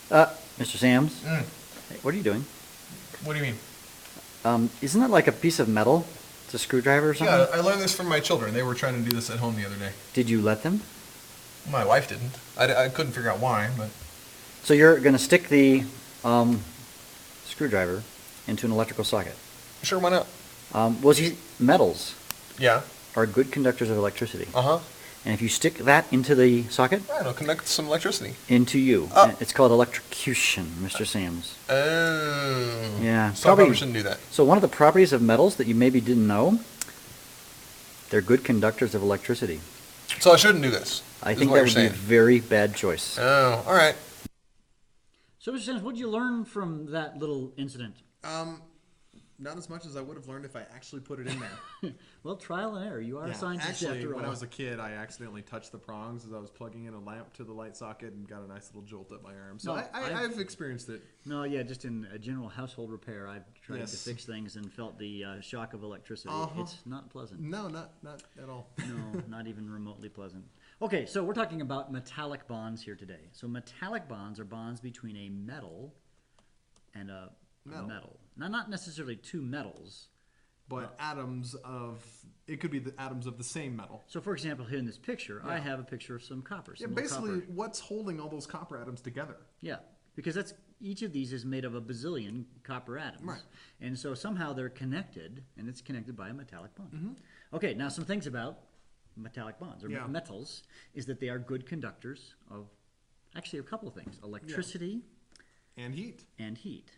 Mr. Sams, Mm. hey, what are you doing? What do you mean? Isn't that like a piece of metal? It's a screwdriver or something? Yeah, I learned this from my children. They were trying to do this at home the other day. Did you let them? My wife didn't. I couldn't figure out why, but... So you're going to stick the screwdriver into an electrical socket. Sure, why not? Well, see, metals Yeah. are good conductors of electricity. Uh-huh. And if you stick that into the socket, Right, it'll connect some electricity. into you, Oh. it's called electrocution, Mr. Sams. Oh. Yeah, So I probably shouldn't do that. So one of the properties of metals that you maybe didn't know, they're good conductors of electricity. So I shouldn't do this. I is think what that you're would saying. be a very bad choice. Oh, all right. So, Mr. Sams, what did you learn from that little incident? Not as much as I would have learned if I actually put it in there. Well, trial and error. You are a Yeah, scientist actually, after all. when I was a kid, I accidentally touched the prongs as I was plugging in a lamp to the light socket and got a nice little jolt up my arm. So No, I've experienced it. No, yeah, just in a general household repair, I've tried Yes. to fix things and felt the shock of electricity. Uh-huh. It's not pleasant. No, not at all. No, not even remotely pleasant. Okay, so we're talking about metallic bonds here today. So metallic bonds are bonds between a metal and a metal. Now, not necessarily two metals. But atoms of it could be the atoms of the same metal. So, for example, here in this picture, I have a picture of some copper. Yeah, Some little basically, copper. what's holding all those copper atoms together? Yeah, because that's each of these is made of a bazillion copper atoms. Right. And so somehow they're connected, and it's connected by a metallic bond. Okay, now some things about metallic bonds, or Yeah. metals, is that they are good conductors of, actually, a couple of things. Electricity And heat. and heat.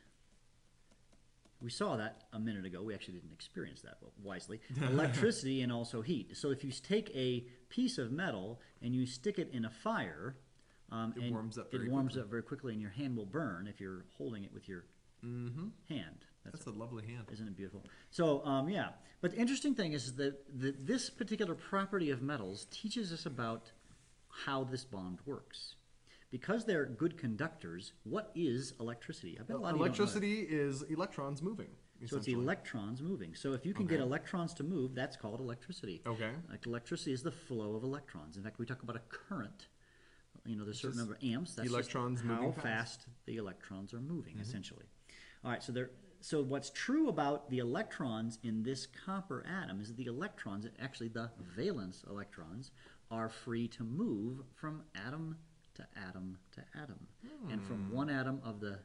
We saw that a minute ago. We actually didn't experience that wisely. Electricity and also heat. So if you take a piece of metal and you stick it in a fire, It warms up very very quickly, and your hand will burn if you're holding it with your hand. That's a lovely hand. Isn't it beautiful? So, yeah. But the interesting thing is that this particular property of metals teaches us about how this bond works. Because they're good conductors, what is electricity? I bet a lot of you don't know that. Electricity is electrons moving. So it's essentially. electrons moving. So if you can get electrons to move, that's called electricity. Okay. Like electricity is the flow of electrons. In fact, we talk about a current. You know, there's a certain number of amps. That's electrons just how moving fast the electrons are moving, essentially. All right. So what's true about the electrons in this copper atom is that the electrons, actually the valence electrons, are free to move from atom to atom to atom, and from one atom of the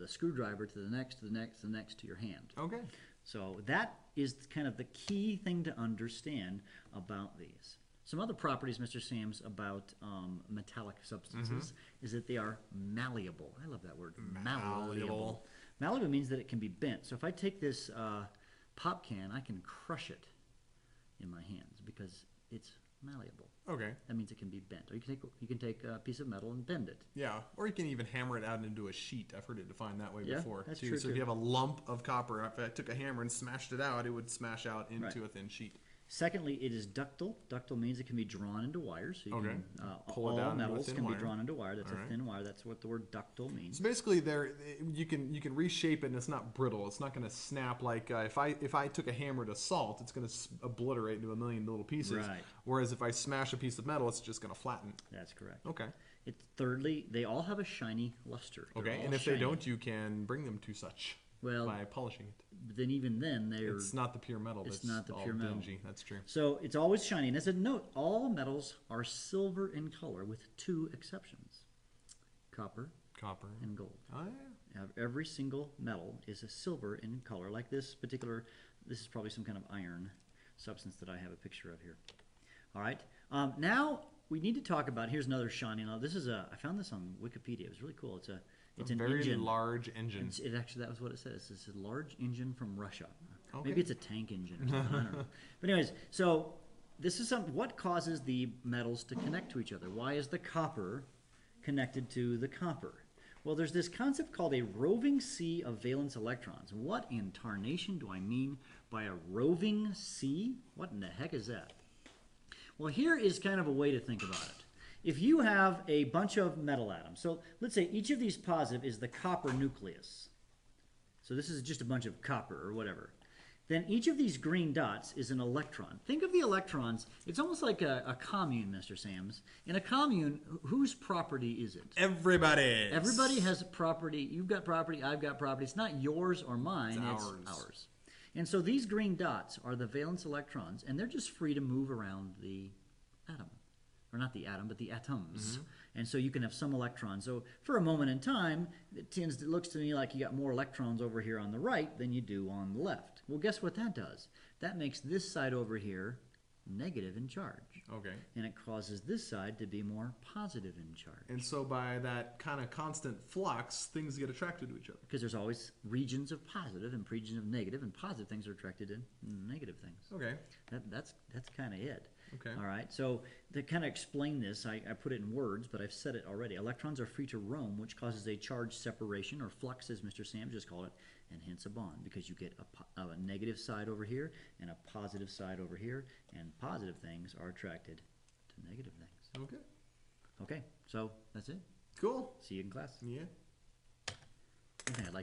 screwdriver to the next, to the next, to the next, to your hand. Okay. So that is kind of the key thing to understand about these. Some other properties, Mr. Sams, about metallic substances is that they are malleable. I love that word, malleable. Malleable means that it can be bent. So if I take this pop can, I can crush it in my hands because it's malleable. Okay. That means it can be bent. Or you can take a piece of metal and bend it. Yeah, or you can even hammer it out into a sheet. I've heard it defined that way Yeah, before. that's too. true, So too. if you have a lump of copper, if I took a hammer and smashed it out, it would smash out into Right. a thin sheet. Secondly, it is ductile. Ductile means it can be drawn into wires. So you Okay. can, Pull it all down into a metals thin can wire. be drawn into wire. That's All a right. thin wire. That's what the word ductile means. So basically, you can reshape it, and it's not brittle. It's not going to snap like if I took a hammer to salt, it's going to obliterate into a million little pieces. Right. Whereas if I smash a piece of metal, it's just going to flatten. That's correct. Okay. Thirdly, they all have a shiny luster. They're Okay. all And if shiny. they don't, you can bring them to such Well, by polishing it. but then even then, they're... It's not the pure metal. It's It's not the all pure metal. dingy. That's true. So it's always shiny. And as a note, all metals are silver in color with two exceptions. Copper Copper. and gold. Oh yeah. Every single metal is a silver in color. Like this particular, this is probably some kind of iron substance that I have a picture of here. All right. Now we need to talk about, here's another shiny. Now this is I found this on Wikipedia. It was really cool. It's an very engine. large engine. It actually, that was what it says. It's a large engine from Russia. Okay. Maybe it's a tank engine or something. I don't know. But anyways, so this is what causes the metals to connect to each other? Why is the copper connected to the copper? Well, there's this concept called a roving sea of valence electrons. What in tarnation do I mean by a roving sea? What in the heck is that? Well, here is kind of a way to think about it. If you have a bunch of metal atoms, so let's say each of these positive is the copper nucleus. So this is just a bunch of copper or whatever. then each of these green dots is an electron. Think of the electrons, it's almost like a commune, Mr. Sams. In a commune, whose property is it? Everybody. Everybody has a property. You've got property, I've got property. It's not yours or mine, it's ours. And so these green dots are the valence electrons, and they're just free to move around the atom. Or not the atom, but the atoms. And so you can have some electrons. So for a moment in time, it looks to me like you got more electrons over here on the right than you do on the left. Well, guess what that does? That makes this side over here negative in charge. Okay. And it causes this side to be more positive in charge. And so by that kind of constant flux, things get attracted to each other. Because there's always regions of positive and regions of negative, and positive things are attracted to negative things. Okay. That's kind of it. Okay. All right. So to kind of explain this, I put it in words, but I've said it already. Electrons are free to roam, which causes a charge separation, or flux, as Mr. Sam just called it, and hence a bond, because you get a negative side over here and a positive side over here, and positive things are attracted to negative things. Okay. Okay. So that's it. Cool. See you in class. Yeah. One thing I'd like to